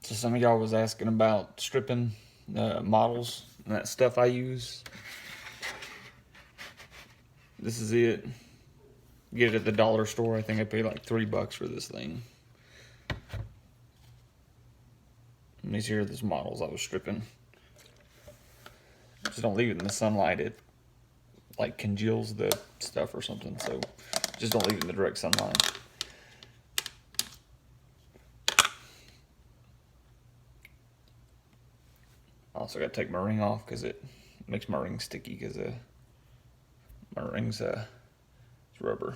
So some of y'all was asking about stripping models and that stuff I use. This is it. Get it at the dollar store. I think I paid like $3 for this thing. And these here are those models I was stripping. Just don't leave it in the sunlight. It like congeals the stuff or something. So just don't leave it in the direct sunlight. I also got to take my ring off because it makes my ring sticky because my ring's it's rubber.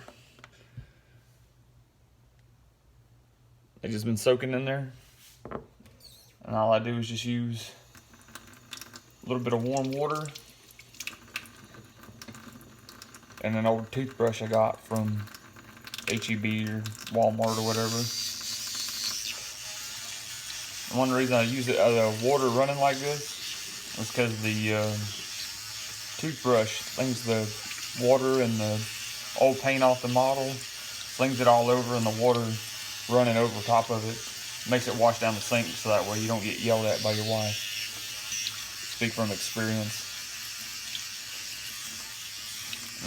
They've just been soaking in there. And all I do is just use a little bit of warm water and an old toothbrush I got from H-E-B or Walmart or whatever. And one reason I use the water running like this is because the toothbrush flings the water and the old paint off the model, flings it all over, and the water running over top of it makes it wash down the sink, so that way you don't get yelled at by your wife. Speak from experience.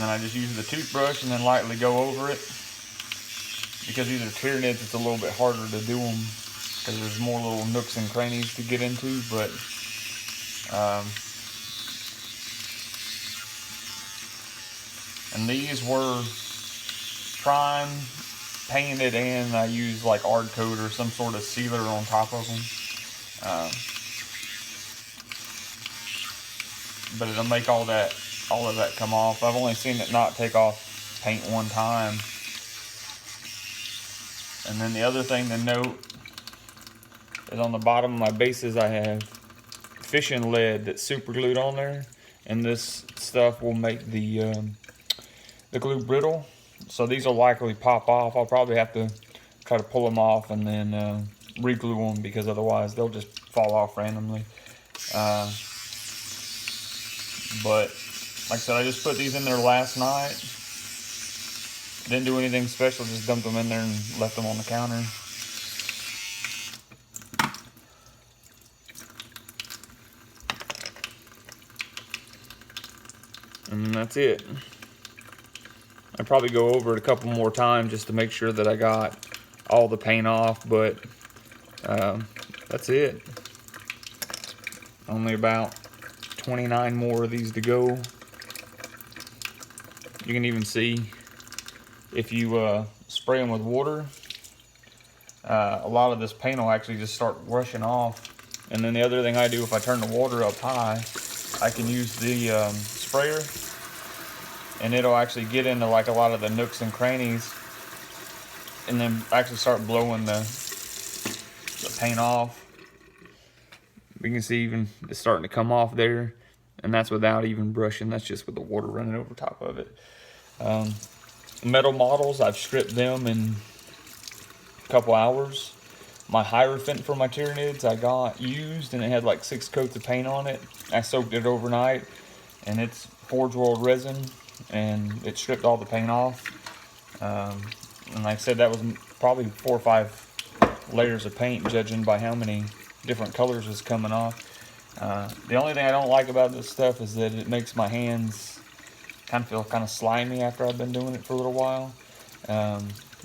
And I just use the toothbrush and then lightly go over it. Because these are Tyranids, it's a little bit harder to do them because there's more little nooks and crannies to get into, but and these were prime, painted, and I used like Ard Coat or some sort of sealer on top of them. But it'll make all of that come off. I've only seen it not take off paint one time. And then the other thing to note is on the bottom of my bases I have fishing lead that's super glued on there, and this stuff will make the glue brittle, so these will likely pop off. I'll probably have to try to pull them off and then re-glue them, because otherwise they'll just fall off randomly. But like I said, I just put these in there last night. Didn't do anything special, just dumped them in there and left them on the counter. And that's it. I'd probably go over it a couple more times just to make sure that I got all the paint off, but that's it. Only about 29 more of these to go. You can even see if you spray them with water, a lot of this paint will actually just start rushing off. And then the other thing I do, if I turn the water up high, I can use the sprayer, and it'll actually get into like a lot of the nooks and crannies, and then actually start blowing the paint off. We can see even it's starting to come off there, and that's without even brushing. That's just with the water running over top of it. Metal models, I've stripped them in a couple hours. My Hierophant for my Tyranids I got used, and it had like 6 coats of paint on it. I soaked it overnight, and it's Forge World resin, and it stripped all the paint off. And like I said, that was probably 4 or 5 layers of paint, judging by how many different colors was coming off. The only thing I don't like about this stuff is that it makes my hands feel kind of slimy after I've been doing it for a little while.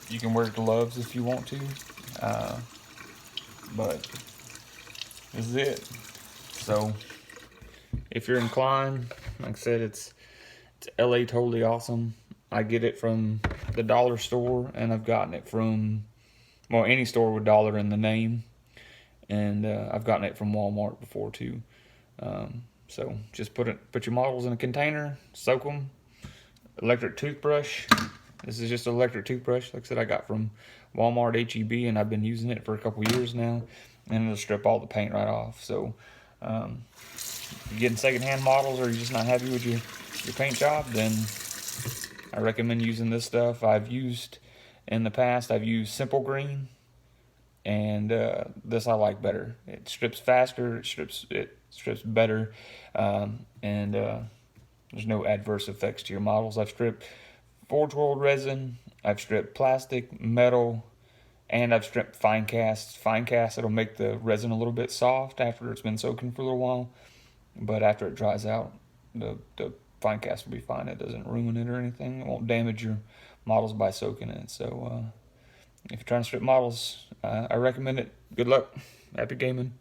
You can wear gloves if you want to, but this is it. So if you're inclined, like I said, it's LA Totally Awesome. I get it from the dollar store, and I've gotten it from, well, any store with dollar in the name, and I've gotten it from Walmart before too. So just put your models in a container, soak them. Electric toothbrush. This is just an electric toothbrush. Like I said, I got from Walmart, H-E-B, and I've been using it for a couple years now, and it'll strip all the paint right off. So if you're getting secondhand models, or you're just not happy with your paint job, then I recommend using this stuff. I've used in the past, I've used Simple Green, and this I like better. It strips faster, it strips better, and there's no adverse effects to your models. I've stripped Forge World resin, I've stripped plastic, metal, And I've stripped fine cast. Fine cast, it'll make the resin a little bit soft after it's been soaking for a little while. But after it dries out, the fine cast will be fine. It doesn't ruin it or anything. It won't damage your models by soaking it. So if you're trying to strip models, I recommend it. Good luck. Happy gaming.